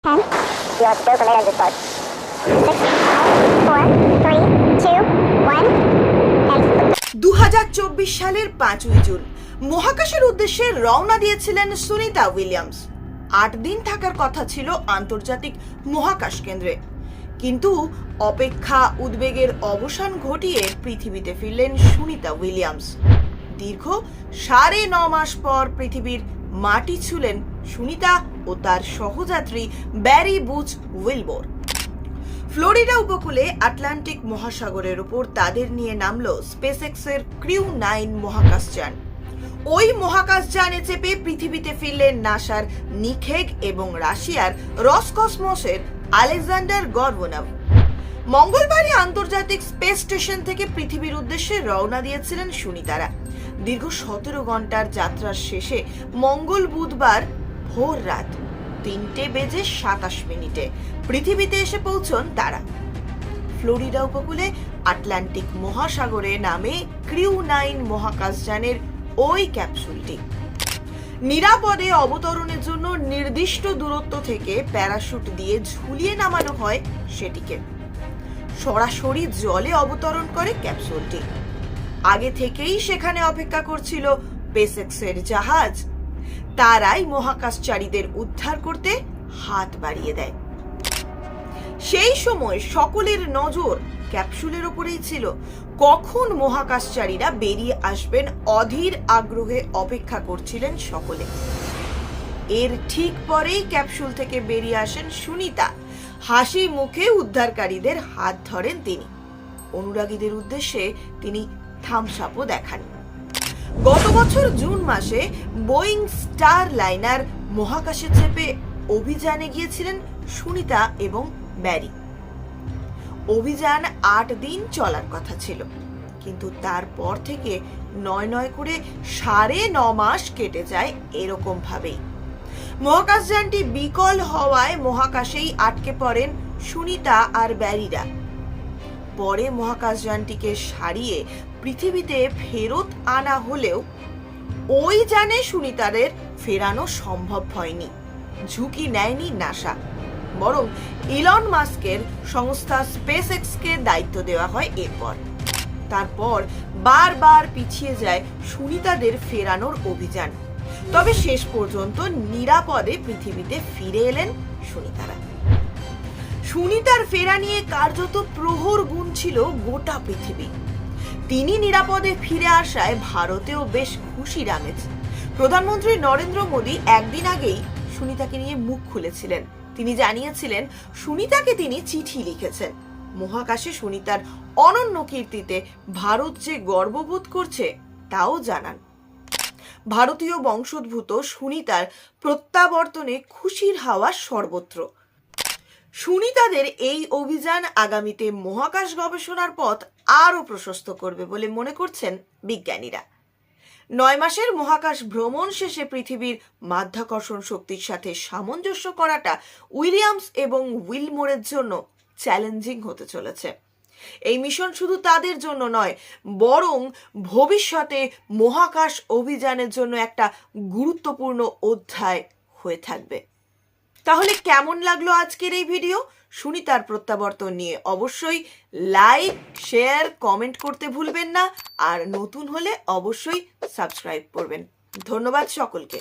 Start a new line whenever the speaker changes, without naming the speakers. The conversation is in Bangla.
10. You are still committed to start. 6, 5, 4, 3, 2, 1, and
2024 সালের 5ই জুন মহাকাশের উদ্দেশ্যে রওনা দিয়েছিলেন সুনিতা উইলিয়ামস। 8 দিন থাকার কথা ছিল আন্তর্জাতিক মহাকাশ কেন্দ্রে, কিন্তু অপেক্ষা উদ্বেগের অবসান ঘটিয়ে পৃথিবীতে ফিরলেন সুনিতা উইলিয়ামস। দীর্ঘ 9.5 মাস পর পৃথিবীর মাটি ছুঁলেন সুনিতা ও তার সহযাত্রী ব্যারি বুচ উইলবোর। ফ্লোরিডা উপকূলে আটলান্টিক মহাসাগরের উপর তাদের নিয়ে নামল স্পেসএক্সের ক্রিউ 9 মহাকাশযান। ওই মহাকাশযানে চেপে পৃথিবীতে ফিরলেন নাসার নিখেগ এবং রাশিয়ার রসকসমসের আলেকজান্ডার গর্ভনভ। মঙ্গলবারই আন্তর্জাতিক স্পেস স্টেশন থেকে পৃথিবীর উদ্দেশ্যে রওনা দিয়েছিলেন সুনিতারা। দীর্ঘ 17 ঘন্টার যাত্রার শেষে মঙ্গল বুধবার ভোর রাত 3:27 পৃথিবীতে এসে পৌঁছন তারা। ফ্লোরিডা উপকূলে আটলান্টিক মহাসাগরে নামে ক্রিউ 9 মহাকাশযানের ওই ক্যাপসুলটি। নিরাপদে অবতরণের জন্য নির্দিষ্ট দূরত্ব থেকে প্যারাশুট দিয়ে ঝুলিয়ে নামানো হয় সেটিকে। সরাসরি জলে অবতরণ করে ক্যাপসুলটি। আগে থেকেই সেখানে অপেক্ষা করছিল স্পেসএক্সের জাহাজ। তারাই মহাকাশচারীদের উদ্ধার করতে হাত বাড়িয়ে দেয়। সেই সময় সকলের নজর ক্যাপসুলের উপরেই ছিল। কখন মহাকাশচারীরা বেরিয়ে আসবেন অধীর আগ্রহে অপেক্ষা করছিলেন সকলে। এর ঠিক পরেই ক্যাপসুল থেকে বেরিয়ে আসেন সুনিতা। হাসি মুখে উদ্ধারকারীদের হাত ধরেন তিনি। অনুরাগীদের উদ্দেশ্যে তিনি থামস আপও দেখান। গত বছর জুন মাসে বোয়িং স্টার লাইনার মহাকাশে চেপে অভিযানে গিয়েছিলেন সুনিতা এবং ব্যারি। অভিযান 8 দিন চলার কথা ছিল, কিন্তু তারপর থেকে 9 করে 9.5 মাস কেটে যায় এরকম ভাবেই। মহাকাশযানটি বিকল হওয়ায় মহাকাশেই আটকে পড়েন সুনিতা আর ব্যারিরা। পরে মহাকাশযানটিকে সারিয়ে পৃথিবীতে ফেরত আনা হলেও ওই যানে সুনিতাদের ফেরানো সম্ভব হয়নি। ঝুঁকি নেয়নি নাসা, বরং ইলন মাস্কের সংস্থা স্পেসএক্সকে দায়িত্ব দেওয়া হয়। তারপর বারবার পিছিয়ে যায় সুনিতাদের ফেরানোর অভিযান। তবে শেষ পর্যন্ত নিরাপদে পৃথিবীতে ফিরে এলেন সুনিতারা। সুনিতার ফেরা নিয়ে কার্যত প্রহর গুনছিল গোটা পৃথিবী। তিনি নিরাপদে ফিরে আসায় ভারতেও বেশ খুশির আমেজ। প্রধানমন্ত্রী নরেন্দ্র মোদী একদিন আগেই সুনিতাকে নিয়ে মুখ খুলেছিলেন। তিনি জানিয়েছিলেন সুনিতাকে তিনি চিঠি লিখেছেন। মহাকাশে সুনিতার অনন্য কীর্তিতে ভারত যে গর্ববোধ করছে তাও জানান। ভারতীয় বংশোদ্ভূত সুনিতার প্রত্যাবর্তনে খুশির হাওয়া সর্বত্র। সুনিতাদের এই অভিযান আগামীতে মহাকাশ গবেষণার পথ আরও প্রশস্ত করবে বলে মনে করছেন বিজ্ঞানীরা। 9 মাসের মহাকাশ ভ্রমণ শেষে পৃথিবীর মাধ্যাকর্ষণ শক্তির সাথে সামঞ্জস্য করাটা উইলিয়ামস এবং উইলমোরের জন্য চ্যালেঞ্জিং হতে চলেছে। এই মিশন শুধু তাদের জন্য নয়, বরং ভবিষ্যতে মহাকাশ অভিযানের জন্য একটা গুরুত্বপূর্ণ অধ্যায় হয়ে থাকবে। তাহলে কেমন লাগলো আজকের এই ভিডিও? সুনিতার প্রত্যাবর্তন নিয়ে অবশ্যই লাইক, শেয়ার, কমেন্ট করতে ভুলবেন না। আর নতুন হলে অবশ্যই সাবস্ক্রাইব করবেন। ধন্যবাদ সকলকে।